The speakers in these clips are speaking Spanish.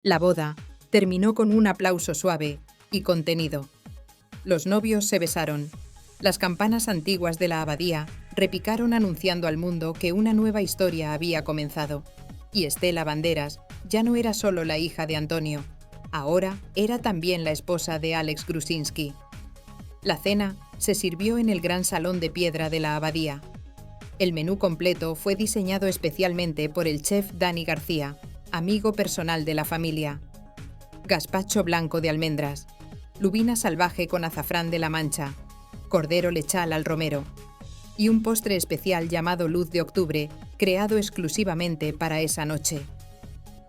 La boda terminó con un aplauso suave y contenido. Los novios se besaron. Las campanas antiguas de la abadía repicaron anunciando al mundo que una nueva historia había comenzado. Y Estela Banderas ya no era solo la hija de Antonio, ahora era también la esposa de Alex Grusinski. La cena se sirvió en el gran salón de piedra de la abadía. El menú completo fue diseñado especialmente por el chef Dani García, amigo personal de la familia. Gazpacho blanco de almendras, lubina salvaje con azafrán de la Mancha, cordero lechal al romero y un postre especial llamado Luz de Octubre, creado exclusivamente para esa noche.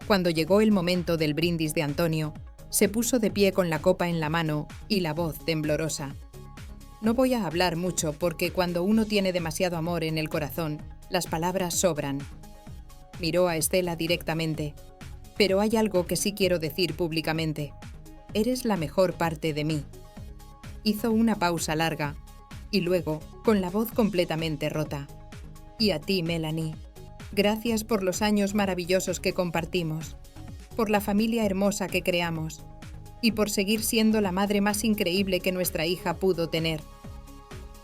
Cuando llegó el momento del brindis de Antonio, se puso de pie con la copa en la mano y la voz temblorosa. No voy a hablar mucho porque cuando uno tiene demasiado amor en el corazón, las palabras sobran. Miró a Estela directamente. Pero hay algo que sí quiero decir públicamente. Eres la mejor parte de mí. Hizo una pausa larga y luego, con la voz completamente rota. Y a ti, Melanie. Gracias por los años maravillosos que compartimos, por la familia hermosa que creamos y por seguir siendo la madre más increíble que nuestra hija pudo tener.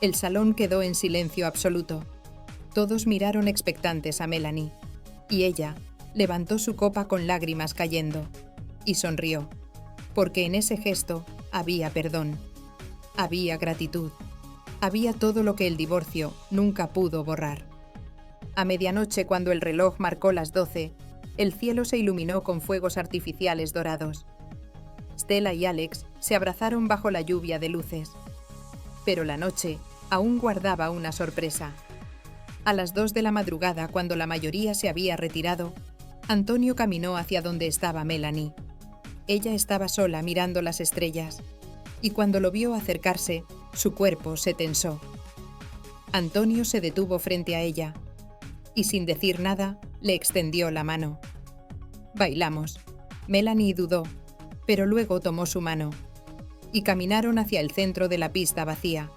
El salón quedó en silencio absoluto. Todos miraron expectantes a Melanie y ella levantó su copa con lágrimas cayendo y sonrió, porque en ese gesto había perdón, había gratitud, había todo lo que el divorcio nunca pudo borrar. A medianoche, cuando el reloj marcó las 12, el cielo se iluminó con fuegos artificiales dorados. Stella y Alex se abrazaron bajo la lluvia de luces. Pero la noche aún guardaba una sorpresa. A las 2 de la madrugada, cuando la mayoría se había retirado, Antonio caminó hacia donde estaba Melanie. Ella estaba sola mirando las estrellas, y cuando lo vio acercarse, su cuerpo se tensó. Antonio se detuvo frente a ella, y sin decir nada, le extendió la mano. Bailamos. Melanie dudó, pero luego tomó su mano, y caminaron hacia el centro de la pista vacía.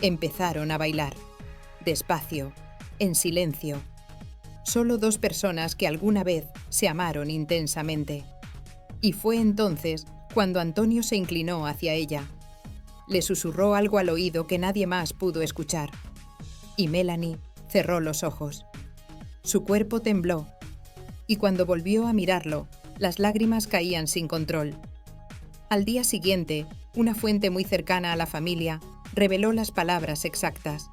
Empezaron a bailar, despacio, en silencio. Solo dos personas que alguna vez se amaron intensamente. Y fue entonces cuando Antonio se inclinó hacia ella. Le susurró algo al oído que nadie más pudo escuchar. Y Melanie cerró los ojos. Su cuerpo tembló, y cuando volvió a mirarlo, las lágrimas caían sin control. Al día siguiente, una fuente muy cercana a la familia reveló las palabras exactas.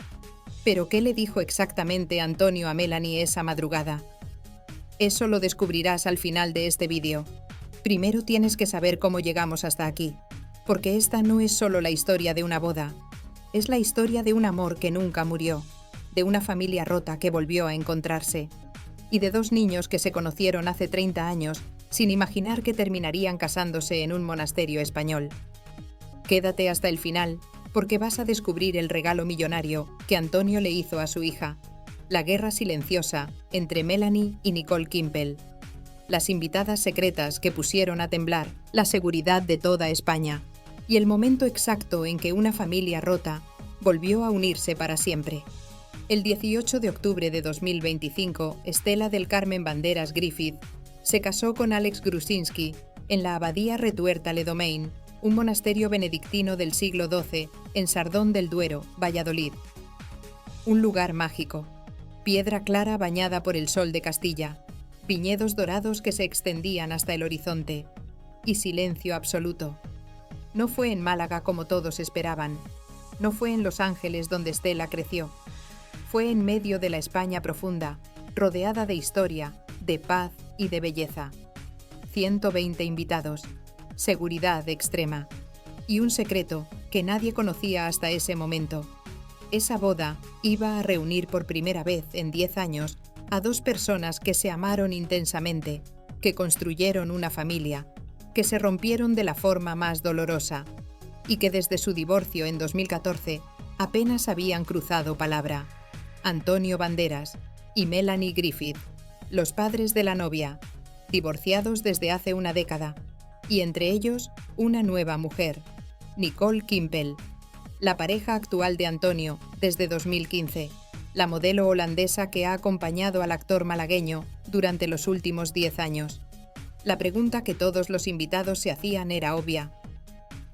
¿Pero qué le dijo exactamente Antonio a Melanie esa madrugada? Eso lo descubrirás al final de este vídeo. Primero tienes que saber cómo llegamos hasta aquí, porque esta no es solo la historia de una boda, es la historia de un amor que nunca murió, de una familia rota que volvió a encontrarse, y de dos niños que se conocieron hace 30 años sin imaginar que terminarían casándose en un monasterio español. Quédate hasta el final, porque vas a descubrir el regalo millonario que Antonio le hizo a su hija, la guerra silenciosa entre Melanie y Nicole Kimpel, las invitadas secretas que pusieron a temblar la seguridad de toda España, y el momento exacto en que una familia rota volvió a unirse para siempre. El 18 de octubre de 2025, Estela del Carmen Banderas Griffith se casó con Alex Grusinski en la Abadía Retuerta-le-Domain, un monasterio benedictino del siglo XII en Sardón del Duero, Valladolid. Un lugar mágico, piedra clara bañada por el sol de Castilla, viñedos dorados que se extendían hasta el horizonte, y silencio absoluto. No fue en Málaga como todos esperaban, no fue en Los Ángeles donde Estela creció, fue en medio de la España profunda, rodeada de historia, de paz y de belleza. 120 invitados, seguridad extrema, y un secreto que nadie conocía hasta ese momento. Esa boda iba a reunir por primera vez en 10 años a dos personas que se amaron intensamente, que construyeron una familia, que se rompieron de la forma más dolorosa, y que desde su divorcio en 2014 apenas habían cruzado palabra. Antonio Banderas y Melanie Griffith, los padres de la novia, divorciados desde hace una década, y entre ellos una nueva mujer, Nicole Kimpel, la pareja actual de Antonio desde 2015, la modelo holandesa que ha acompañado al actor malagueño durante los últimos 10 años. La pregunta que todos los invitados se hacían era obvia.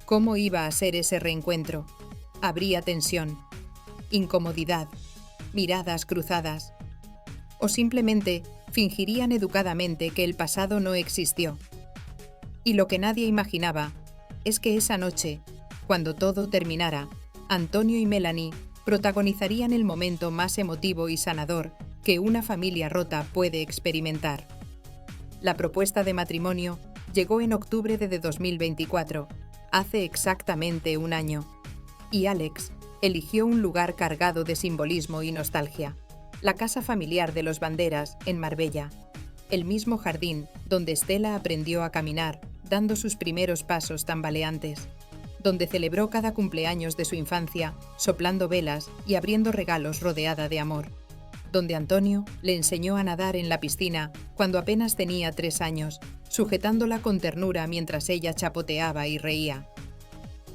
¿Cómo iba a ser ese reencuentro? Habría tensión, incomodidad, miradas cruzadas. O simplemente fingirían educadamente que el pasado no existió. Y lo que nadie imaginaba es que esa noche, cuando todo terminara, Antonio y Melanie protagonizarían el momento más emotivo y sanador que una familia rota puede experimentar. La propuesta de matrimonio llegó en octubre de 2024, hace exactamente un año, y Alex eligió un lugar cargado de simbolismo y nostalgia, la casa familiar de los Banderas en Marbella, el mismo jardín donde Stella aprendió a caminar, dando sus primeros pasos tambaleantes, donde celebró cada cumpleaños de su infancia, soplando velas y abriendo regalos rodeada de amor, donde Antonio le enseñó a nadar en la piscina cuando apenas tenía 3 años, sujetándola con ternura mientras ella chapoteaba y reía.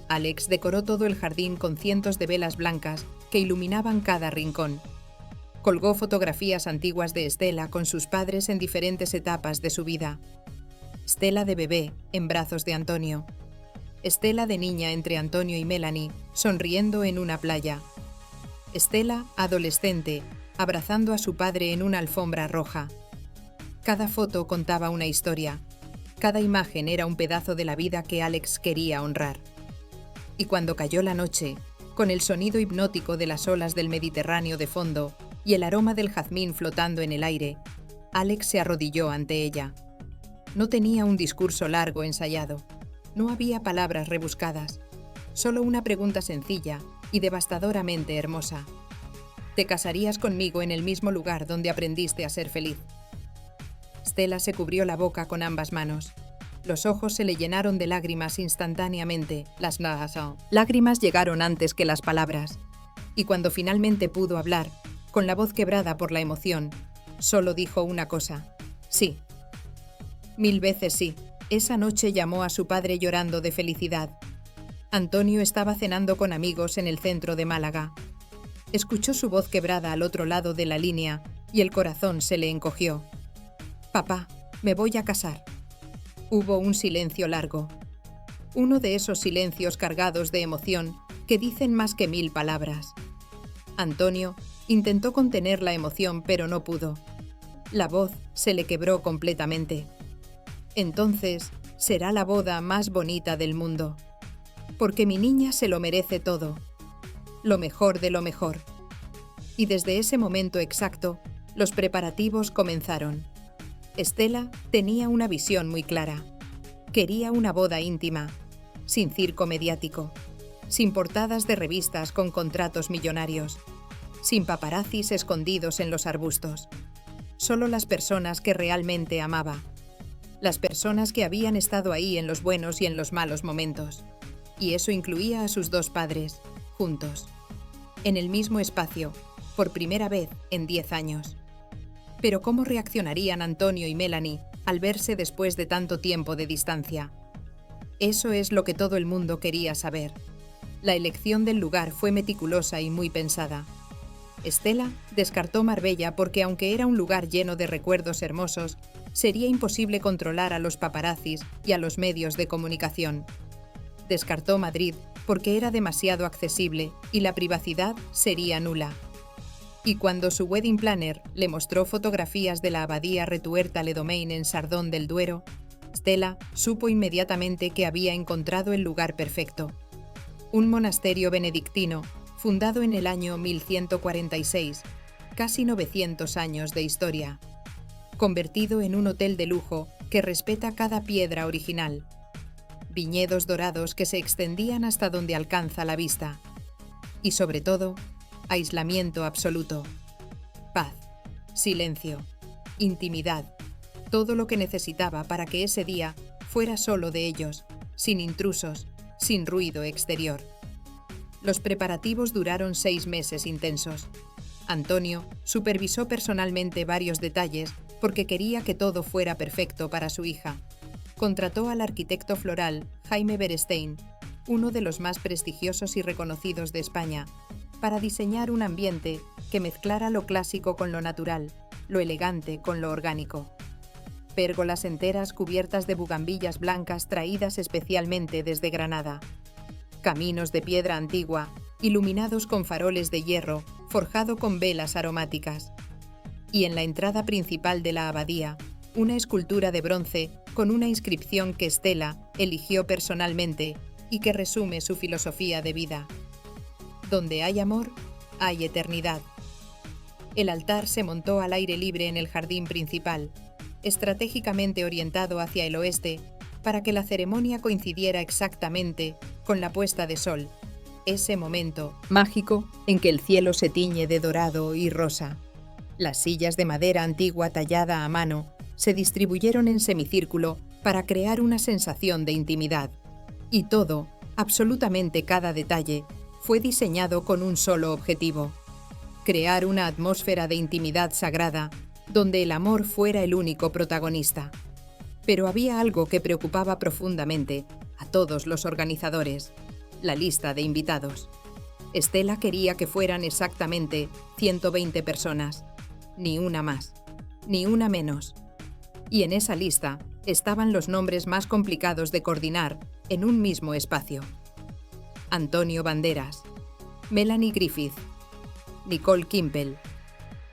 Alex decoró todo el jardín con cientos de velas blancas que iluminaban cada rincón. Colgó fotografías antiguas de Stella con sus padres en diferentes etapas de su vida. Stella de bebé, en brazos de Antonio. Stella de niña entre Antonio y Melanie, sonriendo en una playa. Stella, adolescente, abrazando a su padre en una alfombra roja. Cada foto contaba una historia. Cada imagen era un pedazo de la vida que Alex quería honrar. Y cuando cayó la noche, con el sonido hipnótico de las olas del Mediterráneo de fondo y el aroma del jazmín flotando en el aire, Alex se arrodilló ante ella. No tenía un discurso largo ensayado. No había palabras rebuscadas. Solo una pregunta sencilla y devastadoramente hermosa. ¿Te casarías conmigo en el mismo lugar donde aprendiste a ser feliz? Stella se cubrió la boca con ambas manos. Los ojos se le llenaron de lágrimas instantáneamente. Las lágrimas llegaron antes que las palabras. Y cuando finalmente pudo hablar, con la voz quebrada por la emoción, solo dijo una cosa: sí. 1000 veces sí. Esa noche llamó a su padre llorando de felicidad. Antonio estaba cenando con amigos en el centro de Málaga. Escuchó su voz quebrada al otro lado de la línea y el corazón se le encogió. «Papá, me voy a casar». Hubo un silencio largo. Uno de esos silencios cargados de emoción que dicen más que 1000 palabras. Antonio intentó contener la emoción, pero no pudo. La voz se le quebró completamente. Entonces, será la boda más bonita del mundo. Porque mi niña se lo merece todo. Lo mejor de lo mejor. Y desde ese momento exacto, los preparativos comenzaron. Stella tenía una visión muy clara. Quería una boda íntima, sin circo mediático, sin portadas de revistas con contratos millonarios, sin paparazzis escondidos en los arbustos. Solo las personas que realmente amaba. Las personas que habían estado ahí en los buenos y en los malos momentos. Y eso incluía a sus 2 padres, juntos. En el mismo espacio, por primera vez en 10 años. Pero ¿cómo reaccionarían Antonio y Melanie al verse después de tanto tiempo de distancia? Eso es lo que todo el mundo quería saber. La elección del lugar fue meticulosa y muy pensada. Stella descartó Marbella porque, aunque era un lugar lleno de recuerdos hermosos, sería imposible controlar a los paparazzis y a los medios de comunicación. Descartó Madrid porque era demasiado accesible y la privacidad sería nula. Y cuando su wedding planner le mostró fotografías de la abadía Retuerta-le-Domain en Sardón del Duero, Stella supo inmediatamente que había encontrado el lugar perfecto. Un monasterio benedictino, fundado en el año 1146, casi 900 años de historia. Convertido en un hotel de lujo que respeta cada piedra original. Viñedos dorados que se extendían hasta donde alcanza la vista. Y sobre todo, aislamiento absoluto. Paz, silencio, intimidad, todo lo que necesitaba para que ese día fuera solo de ellos, sin intrusos, sin ruido exterior. Los preparativos duraron 6 meses intensos. Antonio supervisó personalmente varios detalles porque quería que todo fuera perfecto para su hija. Contrató al arquitecto floral Jaime Berestein, uno de los más prestigiosos y reconocidos de España, para diseñar un ambiente que mezclara lo clásico con lo natural, lo elegante con lo orgánico. pérgolas enteras cubiertas de bugambillas blancas traídas especialmente desde Granada, caminos de piedra antigua, iluminados con faroles de hierro, forjado con velas aromáticas, y en la entrada principal de la abadía, una escultura de bronce con una inscripción que Stella eligió personalmente y que resume su filosofía de vida. Donde hay amor, hay eternidad. El altar se montó al aire libre en el jardín principal, estratégicamente orientado hacia el oeste, para que la ceremonia coincidiera exactamente con la puesta de sol, ese momento mágico en que el cielo se tiñe de dorado y rosa. Las sillas de madera antigua tallada a mano se distribuyeron en semicírculo para crear una sensación de intimidad. Y todo, absolutamente cada detalle, fue diseñado con un solo objetivo: crear una atmósfera de intimidad sagrada donde el amor fuera el único protagonista. Pero había algo que preocupaba profundamente a todos los organizadores: la lista de invitados. Stella quería que fueran exactamente 120 personas, ni una más, ni una menos. Y en esa lista estaban los nombres más complicados de coordinar en un mismo espacio: Antonio Banderas, Melanie Griffith, Nicole Kimpel,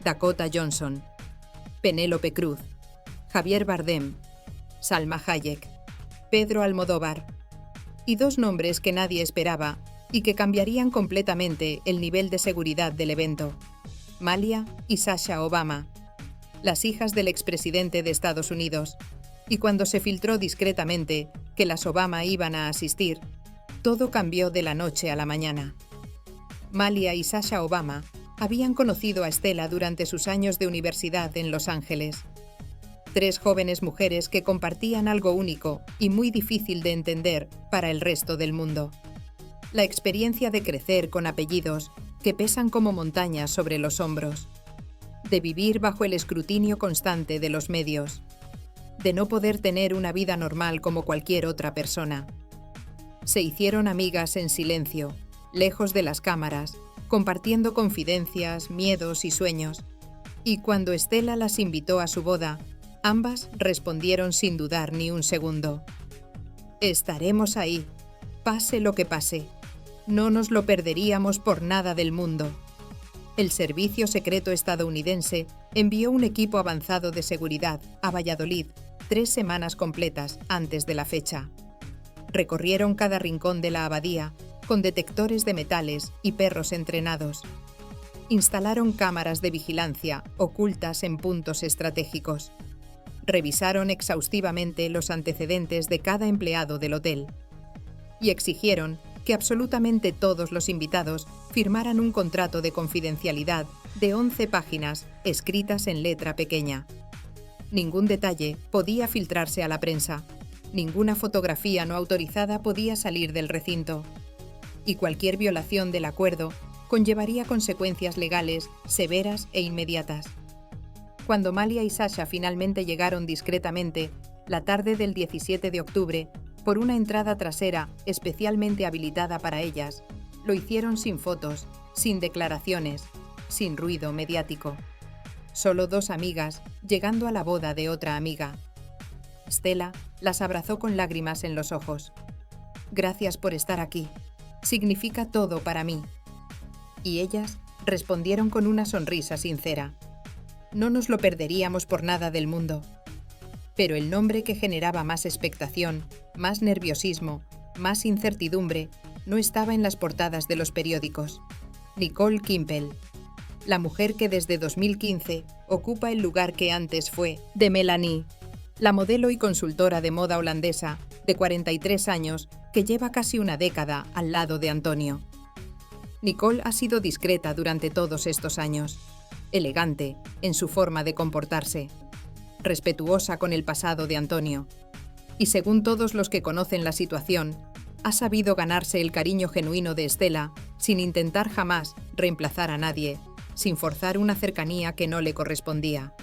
Dakota Johnson, Penélope Cruz, Javier Bardem, Salma Hayek, Pedro Almodóvar, y dos nombres que nadie esperaba y que cambiarían completamente el nivel de seguridad del evento: Malia y Sasha Obama, las hijas del expresidente de Estados Unidos. Y cuando se filtró discretamente que las Obama iban a asistir, todo cambió de la noche a la mañana. Malia y Sasha Obama habían conocido a Stella durante sus años de universidad en Los Ángeles. Tres jóvenes mujeres que compartían algo único y muy difícil de entender para el resto del mundo: la experiencia de crecer con apellidos que pesan como montañas sobre los hombros, de vivir bajo el escrutinio constante de los medios, de no poder tener una vida normal como cualquier otra persona. Se hicieron amigas en silencio, lejos de las cámaras, compartiendo confidencias, miedos y sueños. Y cuando Stella las invitó a su boda, ambas respondieron sin dudar ni un segundo: estaremos ahí, pase lo que pase. No nos lo perderíamos por nada del mundo. El Servicio Secreto estadounidense envió un equipo avanzado de seguridad a Valladolid 3 semanas completas antes de la fecha. Recorrieron cada rincón de la abadía con detectores de metales y perros entrenados. Instalaron cámaras de vigilancia ocultas en puntos estratégicos. Revisaron exhaustivamente los antecedentes de cada empleado del hotel y exigieron que absolutamente todos los invitados firmaran un contrato de confidencialidad de 11 páginas escritas en letra pequeña. Ningún detalle podía filtrarse a la prensa, ninguna fotografía no autorizada podía salir del recinto, y cualquier violación del acuerdo conllevaría consecuencias legales severas e inmediatas. Cuando Malia y Sasha finalmente llegaron discretamente, la tarde del 17 de octubre, por una entrada trasera especialmente habilitada para ellas, lo hicieron sin fotos, sin declaraciones, sin ruido mediático. Solo 2 amigas llegando a la boda de otra amiga. Stella las abrazó con lágrimas en los ojos. Gracias por estar aquí. Significa todo para mí. Y ellas respondieron con una sonrisa sincera. No nos lo perderíamos por nada del mundo. Pero el nombre que generaba más expectación, más nerviosismo, más incertidumbre, no estaba en las portadas de los periódicos. Nicole Kimpel, la mujer que desde 2015 ocupa el lugar que antes fue de Melanie, la modelo y consultora de moda holandesa de 43 años que lleva casi una década al lado de Antonio. Nicole ha sido discreta durante todos estos años, elegante en su forma de comportarse, respetuosa con el pasado de Antonio, y según todos los que conocen la situación, ha sabido ganarse el cariño genuino de Stella sin intentar jamás reemplazar a nadie, sin forzar una cercanía que no le correspondía.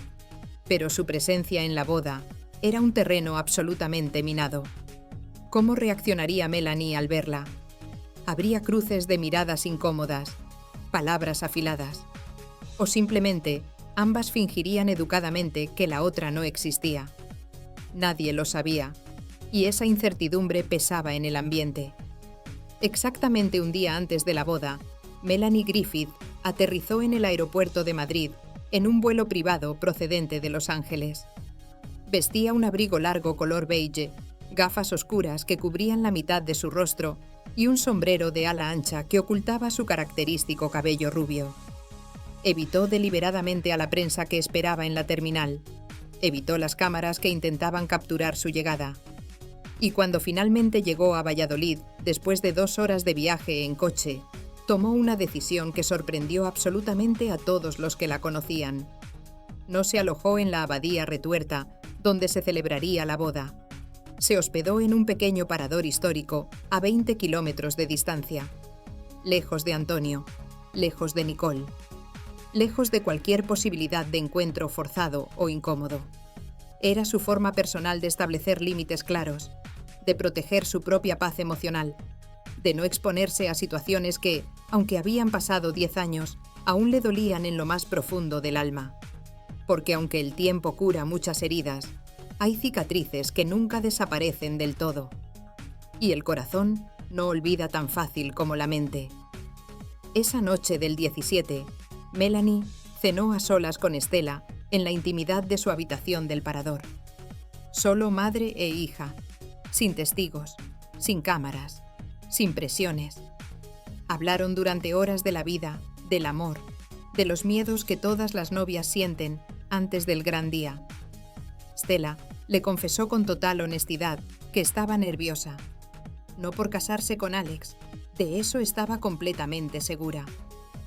Pero su presencia en la boda era un terreno absolutamente minado. ¿Cómo reaccionaría Melanie al verla? Habría cruces de miradas incómodas, palabras afiladas, o simplemente ambas fingirían educadamente que la otra no existía. Nadie lo sabía, y esa incertidumbre pesaba en el ambiente. Exactamente un día antes de la boda, Melanie Griffith aterrizó en el aeropuerto de Madrid en un vuelo privado procedente de Los Ángeles. Vestía un abrigo largo color beige, gafas oscuras que cubrían la mitad de su rostro y un sombrero de ala ancha que ocultaba su característico cabello rubio. Evitó deliberadamente a la prensa que esperaba en la terminal. Evitó las cámaras que intentaban capturar su llegada. Y cuando finalmente llegó a Valladolid, después de 2 horas de viaje en coche, tomó una decisión que sorprendió absolutamente a todos los que la conocían. No se alojó en la Abadía Retuerta, donde se celebraría la boda. Se hospedó en un pequeño parador histórico a 20 kilómetros de distancia. Lejos de Antonio, lejos de Nicole, lejos de cualquier posibilidad de encuentro forzado o incómodo. Era su forma personal de establecer límites claros, de proteger su propia paz emocional, de no exponerse a situaciones que, aunque habían pasado 10 años, aún le dolían en lo más profundo del alma. Porque aunque el tiempo cura muchas heridas, hay cicatrices que nunca desaparecen del todo. Y el corazón no olvida tan fácil como la mente. Esa noche del 17, Melanie cenó a solas con Estela en la intimidad de su habitación del parador. Solo madre e hija, sin testigos, sin cámaras, sin presiones. Hablaron durante horas de la vida, del amor, de los miedos que todas las novias sienten antes del gran día. Stella le confesó con total honestidad que estaba nerviosa. No por casarse con Alex, de eso estaba completamente segura,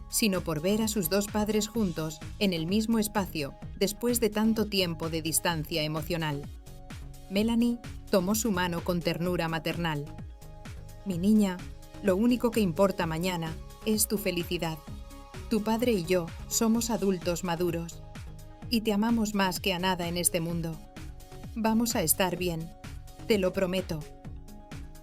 sino por ver a sus 2 padres juntos en el mismo espacio después de tanto tiempo de distancia emocional. Melanie tomó su mano con ternura maternal. «Mi niña, lo único que importa mañana es tu felicidad. Tu padre y yo somos adultos maduros y te amamos más que a nada en este mundo. Vamos a estar bien, te lo prometo».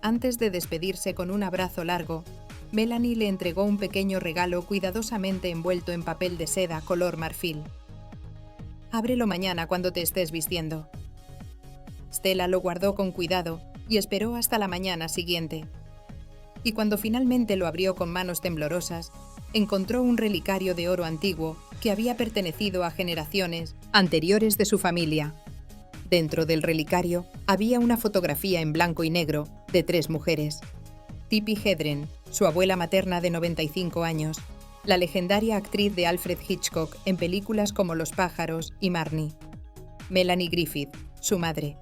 Antes de despedirse con un abrazo largo, Melanie le entregó un pequeño regalo cuidadosamente envuelto en papel de seda color marfil. «Ábrelo mañana cuando te estés vistiendo». Stella lo guardó con cuidado y esperó hasta la mañana siguiente. Y cuando finalmente lo abrió con manos temblorosas, encontró un relicario de oro antiguo que había pertenecido a generaciones anteriores de su familia. Dentro del relicario había una fotografía en blanco y negro de 3 mujeres. Tippi Hedren, su abuela materna de 95 años, la legendaria actriz de Alfred Hitchcock en películas como Los pájaros y Marnie. Melanie Griffith, su madre.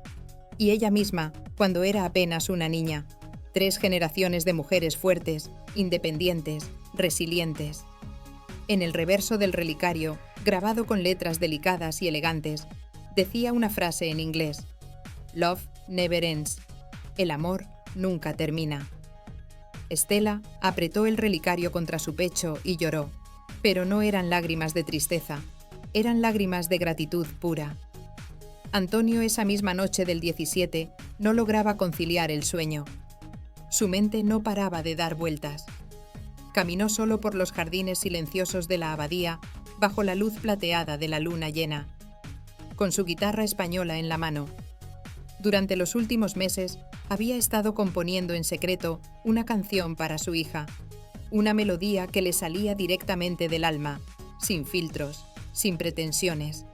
Y ella misma, cuando era apenas una niña. 3 generaciones de mujeres fuertes, independientes, resilientes. En el reverso del relicario, grabado con letras delicadas y elegantes, decía una frase en inglés: «Love never ends». El amor nunca termina. Stella apretó el relicario contra su pecho y lloró, pero no eran lágrimas de tristeza, eran lágrimas de gratitud pura. Antonio esa misma noche del 17 no lograba conciliar el sueño. Su mente no paraba de dar vueltas. Caminó solo por los jardines silenciosos de la abadía, bajo la luz plateada de la luna llena, con su guitarra española en la mano. Durante los últimos meses había estado componiendo en secreto una canción para su hija, una melodía que le salía directamente del alma, sin filtros, sin pretensiones.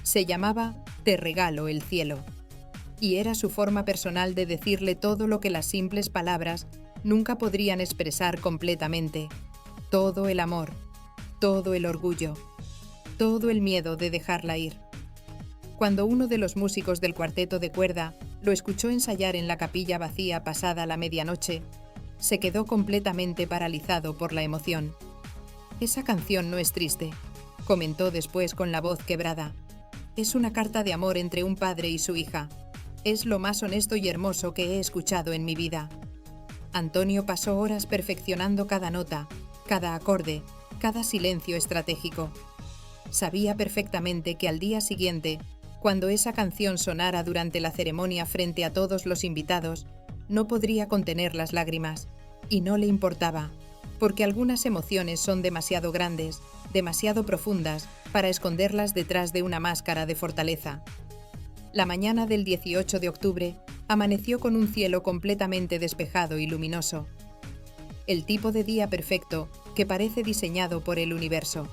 Se llamaba «Te regalo el cielo», y era su forma personal de decirle todo lo que las simples palabras nunca podrían expresar completamente, todo el amor, todo el orgullo, todo el miedo de dejarla ir. Cuando uno de los músicos del cuarteto de cuerda lo escuchó ensayar en la capilla vacía pasada la medianoche, se quedó completamente paralizado por la emoción. «Esa canción no es triste», comentó después con la voz quebrada. «Es una carta de amor entre un padre y su hija. Es lo más honesto y hermoso que he escuchado en mi vida». Antonio pasó horas perfeccionando cada nota, cada acorde, cada silencio estratégico. Sabía perfectamente que al día siguiente, cuando esa canción sonara durante la ceremonia frente a todos los invitados, no podría contener las lágrimas, y no le importaba, porque algunas emociones son demasiado grandes, demasiado profundas, para esconderlas detrás de una máscara de fortaleza. La mañana del 18 de octubre amaneció con un cielo completamente despejado y luminoso. El tipo de día perfecto que parece diseñado por el universo.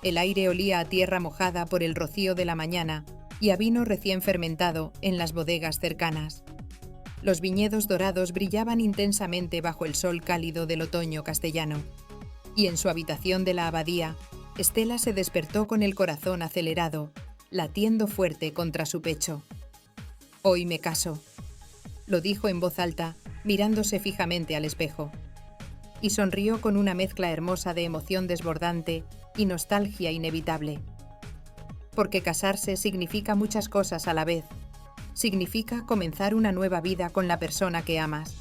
El aire olía a tierra mojada por el rocío de la mañana y a vino recién fermentado en las bodegas cercanas. Los viñedos dorados brillaban intensamente bajo el sol cálido del otoño castellano. Y en su habitación de la abadía, Estela se despertó con el corazón acelerado, latiendo fuerte contra su pecho. «Hoy me caso», lo dijo en voz alta, mirándose fijamente al espejo. Y sonrió con una mezcla hermosa de emoción desbordante y nostalgia inevitable. Porque casarse significa muchas cosas a la vez. Significa comenzar una nueva vida con la persona que amas.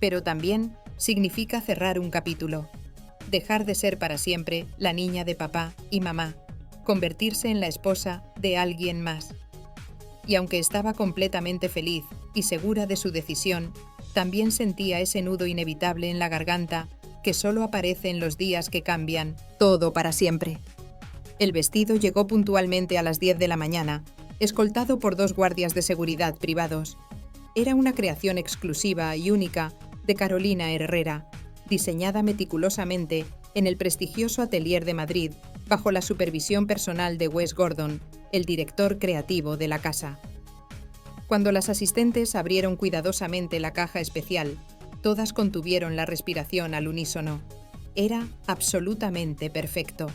Pero también significa cerrar un capítulo. Dejar de ser para siempre la niña de papá y mamá. Convertirse en la esposa de alguien más. Y aunque estaba completamente feliz y segura de su decisión, también sentía ese nudo inevitable en la garganta que solo aparece en los días que cambian todo para siempre. El vestido llegó puntualmente a las 10 de la mañana, escoltado por 2 guardias de seguridad privados. Era una creación exclusiva y única de Carolina Herrera, diseñada meticulosamente en el prestigioso Atelier de Madrid, bajo la supervisión personal de Wes Gordon, el director creativo de la casa. Cuando las asistentes abrieron cuidadosamente la caja especial, todas contuvieron la respiración al unísono. Era absolutamente perfecto.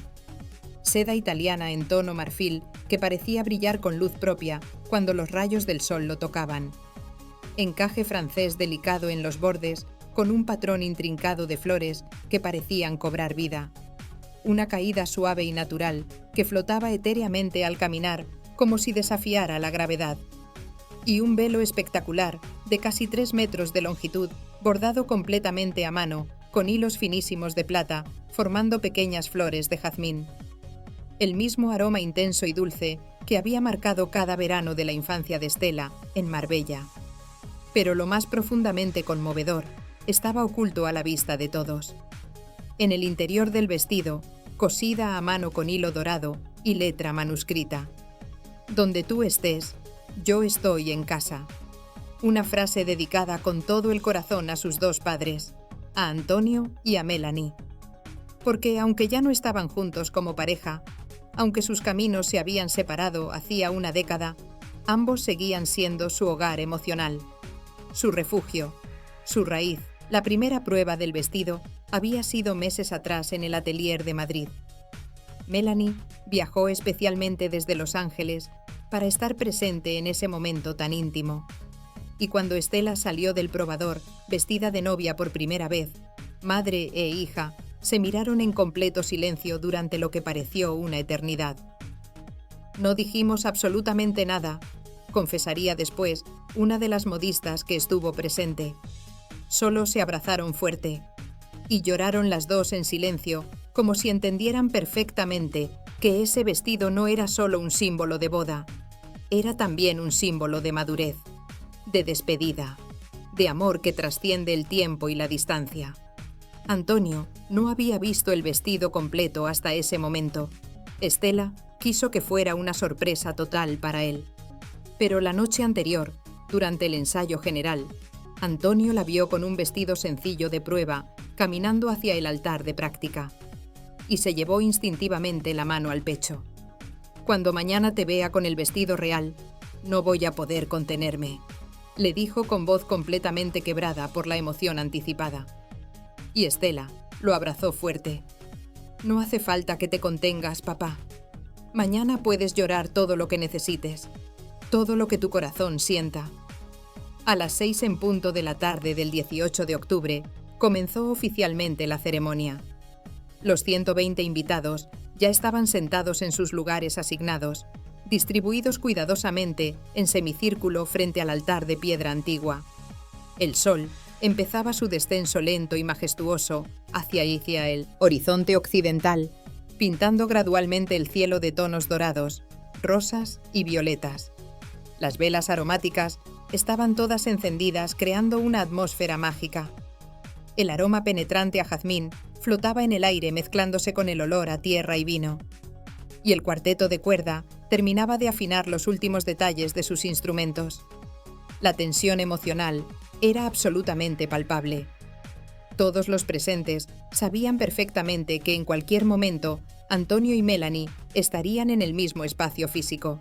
Seda italiana en tono marfil que parecía brillar con luz propia cuando los rayos del sol lo tocaban. Encaje francés delicado en los bordes, con un patrón intrincado de flores que parecían cobrar vida. Una caída suave y natural que flotaba etéreamente al caminar como si desafiara la gravedad. Y un velo espectacular de casi 3 metros de longitud, bordado completamente a mano, con hilos finísimos de plata, formando pequeñas flores de jazmín. El mismo aroma intenso y dulce que había marcado cada verano de la infancia de Estela en Marbella. Pero lo más profundamente conmovedor estaba oculto a la vista de todos. En el interior del vestido, cosida a mano con hilo dorado y letra manuscrita. «Donde tú estés, yo estoy en casa». Una frase dedicada con todo el corazón a sus 2 padres, a Antonio y a Melanie. Porque aunque ya no estaban juntos como pareja, aunque sus caminos se habían separado hacía una década, ambos seguían siendo su hogar emocional, su refugio, su raíz. La primera prueba del vestido había sido meses atrás en el Atelier de Madrid. Melanie viajó especialmente desde Los Ángeles para estar presente en ese momento tan íntimo. Y cuando Estela salió del probador, vestida de novia por primera vez, madre e hija se miraron en completo silencio durante lo que pareció una eternidad. «No dijimos absolutamente nada», confesaría después una de las modistas que estuvo presente. Solo se abrazaron fuerte y lloraron las 2 en silencio, como si entendieran perfectamente que ese vestido no era solo un símbolo de boda, era también un símbolo de madurez, de despedida, de amor que trasciende el tiempo y la distancia. Antonio no había visto el vestido completo hasta ese momento. Estela quiso que fuera una sorpresa total para él. Pero la noche anterior, durante el ensayo general, Antonio la vio con un vestido sencillo de prueba, caminando hacia el altar de práctica. Y se llevó instintivamente la mano al pecho. «Cuando mañana te vea con el vestido real, no voy a poder contenerme», le dijo con voz completamente quebrada por la emoción anticipada. Y Estela lo abrazó fuerte. «No hace falta que te contengas, papá. Mañana puedes llorar todo lo que necesites, todo lo que tu corazón sienta». A las 6 en punto de la tarde del 18 de octubre, comenzó oficialmente la ceremonia. Los 120 invitados ya estaban sentados en sus lugares asignados, distribuidos cuidadosamente en semicírculo frente al altar de piedra antigua. El sol empezaba su descenso lento y majestuoso hacia el horizonte occidental, pintando gradualmente el cielo de tonos dorados, rosas y violetas. Las velas aromáticas estaban todas encendidas, creando una atmósfera mágica. El aroma penetrante a jazmín flotaba en el aire mezclándose con el olor a tierra y vino. y el cuarteto de cuerda terminaba de afinar los últimos detalles de sus instrumentos. La tensión emocional era absolutamente palpable. Todos los presentes sabían perfectamente que en cualquier momento Antonio y Melanie estarían en el mismo espacio físico.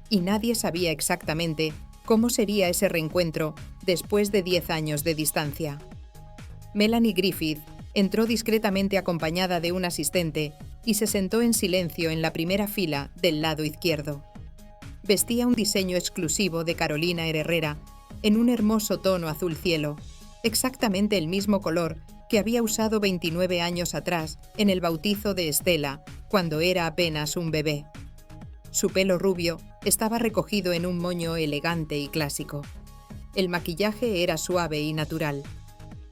Y nadie sabía exactamente cómo sería ese reencuentro después de 10 años de distancia. Melanie Griffith entró discretamente acompañada de un asistente y se sentó en silencio en la primera fila del lado izquierdo. Vestía un diseño exclusivo de Carolina Herrera en un hermoso tono azul cielo, exactamente el mismo color que había usado 29 años atrás en el bautizo de Estela, cuando era apenas un bebé. Su pelo rubio estaba recogido en un moño elegante y clásico. El maquillaje era suave y natural,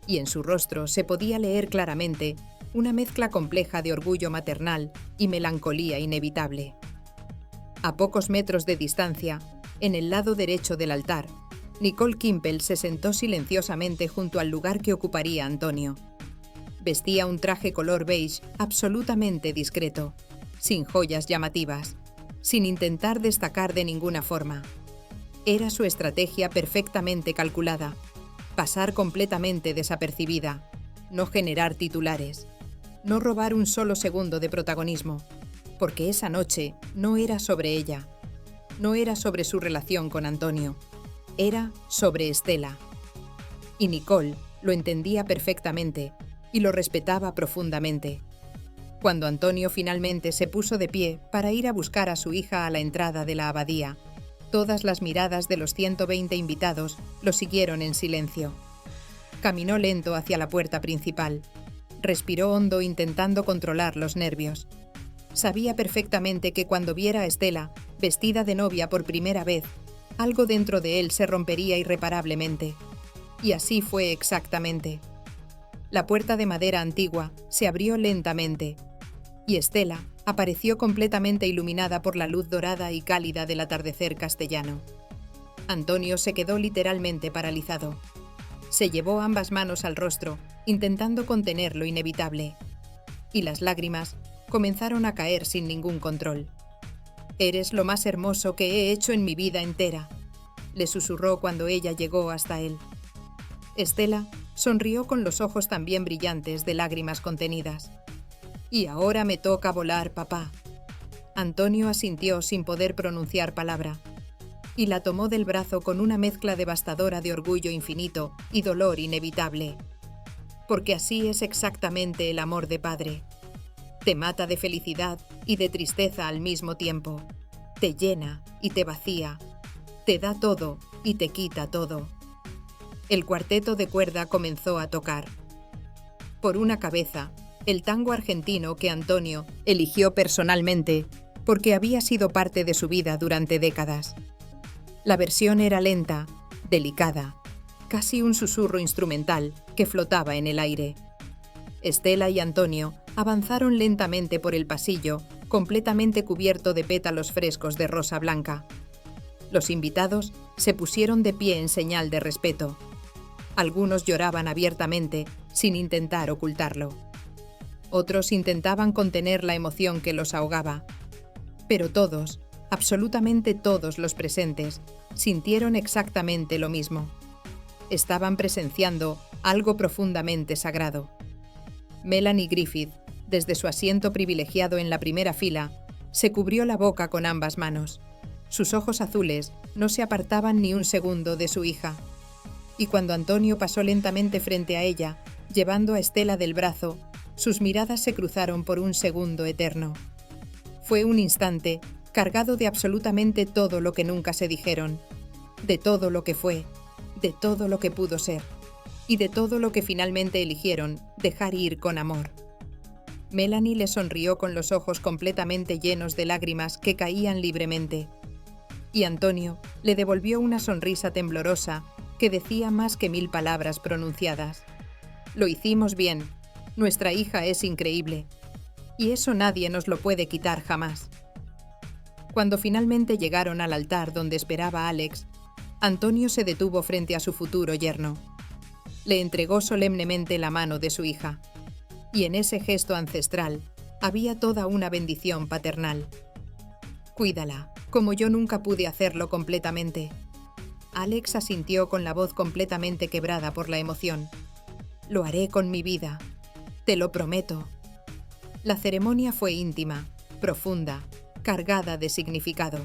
y en su rostro se podía leer claramente una mezcla compleja de orgullo maternal y melancolía inevitable. A pocos metros de distancia, en el lado derecho del altar, Nicole Kimpel se sentó silenciosamente junto al lugar que ocuparía Antonio. Vestía un traje color beige absolutamente discreto, sin joyas llamativas, sin intentar destacar de ninguna forma. Era su estrategia perfectamente calculada: pasar completamente desapercibida, no generar titulares, no robar un solo segundo de protagonismo, porque esa noche no era sobre ella, no era sobre su relación con Antonio, era sobre Estela. Y Nicole lo entendía perfectamente y lo respetaba profundamente. Cuando Antonio finalmente se puso de pie para ir a buscar a su hija a la entrada de la abadía, todas las miradas de los 120 invitados lo siguieron en silencio. Caminó lento hacia la puerta principal. Respiró hondo intentando controlar los nervios. Sabía perfectamente que cuando viera a Estela, vestida de novia por primera vez, algo dentro de él se rompería irreparablemente. Y así fue exactamente. La puerta de madera antigua se abrió lentamente, y Estela apareció completamente iluminada por la luz dorada y cálida del atardecer castellano. Antonio se quedó literalmente paralizado. Se llevó ambas manos al rostro, intentando contener lo inevitable, y las lágrimas comenzaron a caer sin ningún control. «Eres lo más hermoso que he hecho en mi vida entera», le susurró cuando ella llegó hasta él. Estela sonrió con los ojos también brillantes de lágrimas contenidas. «Y ahora me toca volar, papá». Antonio asintió sin poder pronunciar palabra, y la tomó del brazo con una mezcla devastadora de orgullo infinito y dolor inevitable. Porque así es exactamente el amor de padre. Te mata de felicidad y de tristeza al mismo tiempo. Te llena y te vacía. Te da todo y te quita todo. El cuarteto de cuerda comenzó a tocar. Por una cabeza, el tango argentino que Antonio eligió personalmente porque había sido parte de su vida durante décadas. La versión era lenta, delicada, casi un susurro instrumental que flotaba en el aire. Estela y Antonio avanzaron lentamente por el pasillo, completamente cubierto de pétalos frescos de rosa blanca. Los invitados se pusieron de pie en señal de respeto. Algunos lloraban abiertamente, sin intentar ocultarlo. Otros intentaban contener la emoción que los ahogaba. Pero todos, absolutamente todos los presentes, sintieron exactamente lo mismo. Estaban presenciando algo profundamente sagrado. Melanie Griffith, desde su asiento privilegiado en la primera fila, se cubrió la boca con ambas manos. Sus ojos azules no se apartaban ni un segundo de su hija. Y cuando Antonio pasó lentamente frente a ella, llevando a Estela del brazo, sus miradas se cruzaron por un segundo eterno. Fue un instante cargado de absolutamente todo lo que nunca se dijeron, de todo lo que fue, de todo lo que pudo ser, y de todo lo que finalmente eligieron dejar ir con amor. Melanie le sonrió con los ojos completamente llenos de lágrimas que caían libremente, y Antonio le devolvió una sonrisa temblorosa que decía más que 1000 palabras pronunciadas. «Lo hicimos bien, nuestra hija es increíble, y eso nadie nos lo puede quitar jamás». Cuando finalmente llegaron al altar donde esperaba Alex, Antonio se detuvo frente a su futuro yerno. Le entregó solemnemente la mano de su hija, y en ese gesto ancestral, había toda una bendición paternal. Cuídala, como yo nunca pude hacerlo completamente. Alex asintió con la voz completamente quebrada por la emoción. Lo haré con mi vida. Te lo prometo. La ceremonia fue íntima, profunda, cargada de significado.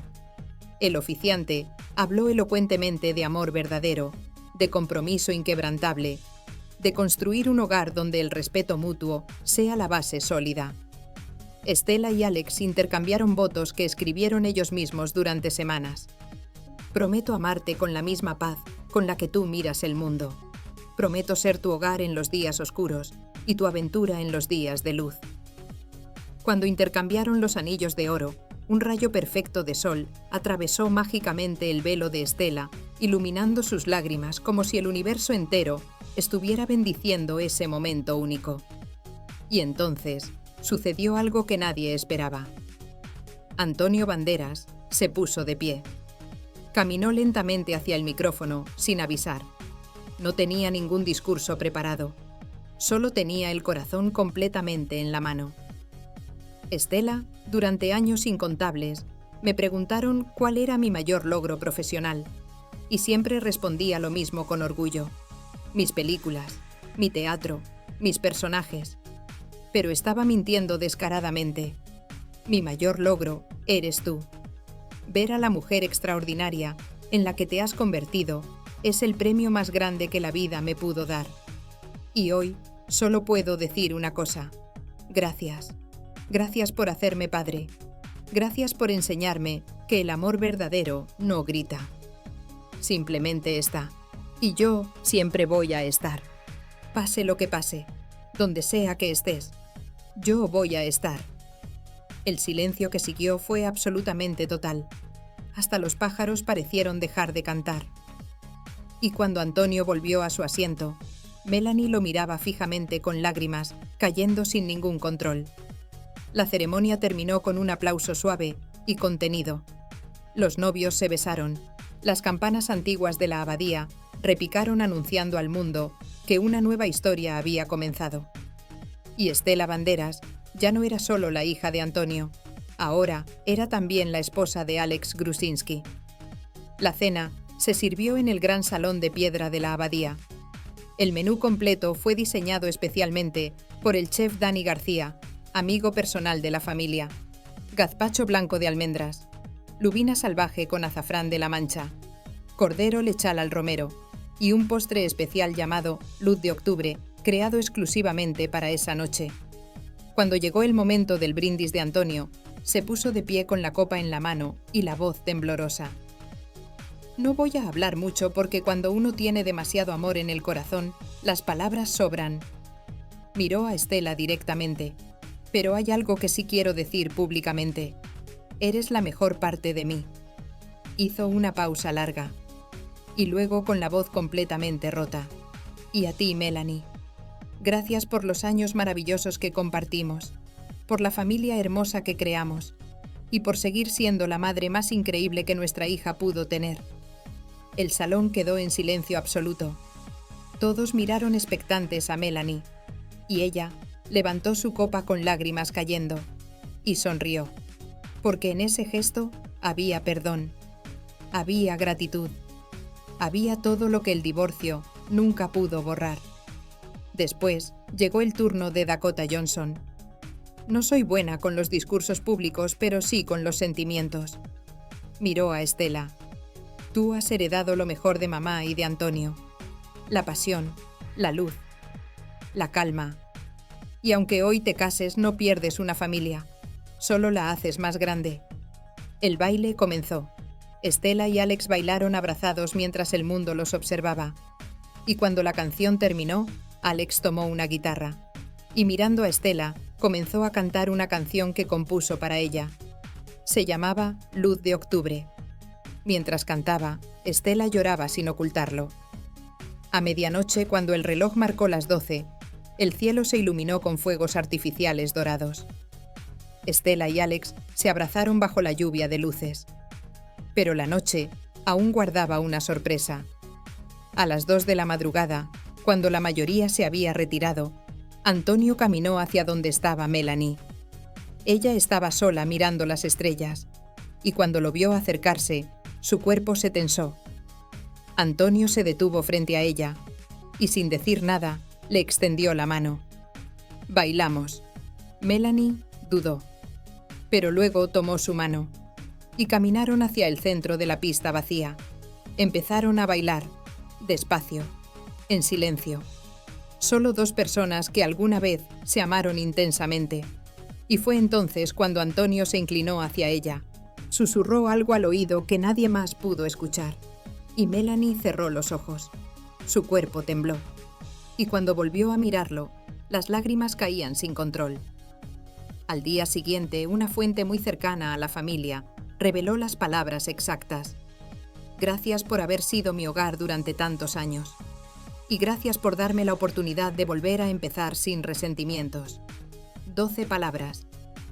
El oficiante habló elocuentemente de amor verdadero, de compromiso inquebrantable, de construir un hogar donde el respeto mutuo sea la base sólida. Estela y Alex intercambiaron votos que escribieron ellos mismos durante semanas. Prometo amarte con la misma paz con la que tú miras el mundo. Prometo ser tu hogar en los días oscuros y tu aventura en los días de luz. Cuando intercambiaron los anillos de oro, un rayo perfecto de sol atravesó mágicamente el velo de Estela, iluminando sus lágrimas como si el universo entero estuviera bendiciendo ese momento único. Y entonces sucedió algo que nadie esperaba. Antonio Banderas se puso de pie. Caminó lentamente hacia el micrófono, sin avisar. No tenía ningún discurso preparado. Solo tenía el corazón completamente en la mano. Estela, durante años incontables, me preguntaron cuál era mi mayor logro profesional, y siempre respondía lo mismo con orgullo. Mis películas, mi teatro, mis personajes. Pero estaba mintiendo descaradamente. Mi mayor logro eres tú. Ver a la mujer extraordinaria en la que te has convertido es el premio más grande que la vida me pudo dar. Y hoy solo puedo decir una cosa. Gracias. Gracias por hacerme padre. Gracias por enseñarme que el amor verdadero no grita. Simplemente está. Y yo siempre voy a estar. Pase lo que pase, donde sea que estés. Yo voy a estar. El silencio que siguió fue absolutamente total. Hasta los pájaros parecieron dejar de cantar. Y cuando Antonio volvió a su asiento, Melanie lo miraba fijamente con lágrimas, cayendo sin ningún control. La ceremonia terminó con un aplauso suave y contenido. Los novios se besaron. Las campanas antiguas de la abadía repicaron anunciando al mundo que una nueva historia había comenzado. Y Estela Banderas ya no era solo la hija de Antonio, ahora era también la esposa de Alex Grusinski. La cena se sirvió en el gran salón de piedra de la abadía. El menú completo fue diseñado especialmente por el chef Dani García, amigo personal de la familia. Gazpacho blanco de almendras, lubina salvaje con azafrán de la Mancha, cordero lechal al romero y un postre especial llamado Luz de Octubre, creado exclusivamente para esa noche. Cuando llegó el momento del brindis de Antonio, se puso de pie con la copa en la mano y la voz temblorosa. No voy a hablar mucho porque cuando uno tiene demasiado amor en el corazón, las palabras sobran. Miró a Estela directamente. Pero hay algo que sí quiero decir públicamente. Eres la mejor parte de mí. Hizo una pausa larga. Y luego con la voz completamente rota. Y a ti, Melanie. Gracias por los años maravillosos que compartimos, por la familia hermosa que creamos, y por seguir siendo la madre más increíble que nuestra hija pudo tener. El salón quedó en silencio absoluto. Todos miraron expectantes a Melanie, y ella levantó su copa con lágrimas cayendo, y sonrió, porque en ese gesto había perdón, había gratitud, había todo lo que el divorcio nunca pudo borrar. Después llegó el turno de Dakota Johnson. No soy buena con los discursos públicos, pero sí con los sentimientos. Miró a Estela. Tú has heredado lo mejor de mamá y de Antonio. La pasión, la luz, la calma. Y aunque hoy te cases, no pierdes una familia, solo la haces más grande. El baile comenzó. Estela y Alex bailaron abrazados mientras el mundo los observaba. Y cuando la canción terminó, Alex tomó una guitarra y mirando a Estela, comenzó a cantar una canción que compuso para ella. Se llamaba Luz de Octubre. Mientras cantaba, Estela lloraba sin ocultarlo. A medianoche, cuando el reloj marcó las 12, el cielo se iluminó con fuegos artificiales dorados. Estela y Alex se abrazaron bajo la lluvia de luces. Pero la noche aún guardaba una sorpresa. A las 2 de la madrugada, cuando la mayoría se había retirado, Antonio caminó hacia donde estaba Melanie. Ella estaba sola mirando las estrellas, y cuando lo vio acercarse, su cuerpo se tensó. Antonio se detuvo frente a ella, y sin decir nada, le extendió la mano. Bailamos. Melanie dudó, pero luego tomó su mano, y caminaron hacia el centro de la pista vacía. Empezaron a bailar, despacio, en silencio. Solo dos personas que alguna vez se amaron intensamente. Y fue entonces cuando Antonio se inclinó hacia ella. Susurró algo al oído que nadie más pudo escuchar. Y Melanie cerró los ojos. Su cuerpo tembló. Y cuando volvió a mirarlo, las lágrimas caían sin control. Al día siguiente, una fuente muy cercana a la familia reveló las palabras exactas. Gracias por haber sido mi hogar durante tantos años. Y gracias por darme la oportunidad de volver a empezar sin resentimientos. 12 palabras,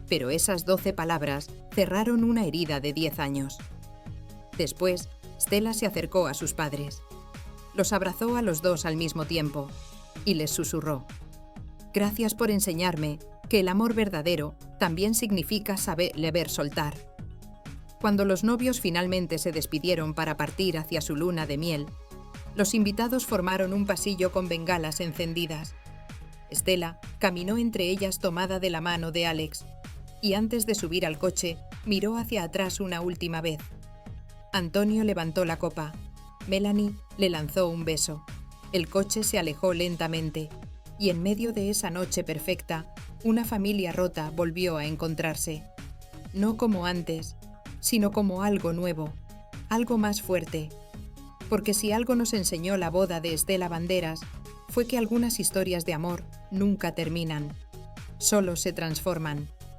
pero esas 12 palabras cerraron una herida de 10 años. Después, Stella se acercó a sus padres. Los abrazó a los dos al mismo tiempo y les susurró: Gracias por enseñarme que el amor verdadero también significa saber soltar. Cuando los novios finalmente se despidieron para partir hacia su luna de miel, los invitados formaron un pasillo con bengalas encendidas. Stella caminó entre ellas tomada de la mano de Alex, y antes de subir al coche, miró hacia atrás una última vez. Antonio levantó la copa. Melanie le lanzó un beso. El coche se alejó lentamente, y en medio de esa noche perfecta, una familia rota volvió a encontrarse. No como antes, sino como algo nuevo, algo más fuerte. Porque si algo nos enseñó la boda de Stella Banderas, fue que algunas historias de amor nunca terminan, solo se transforman.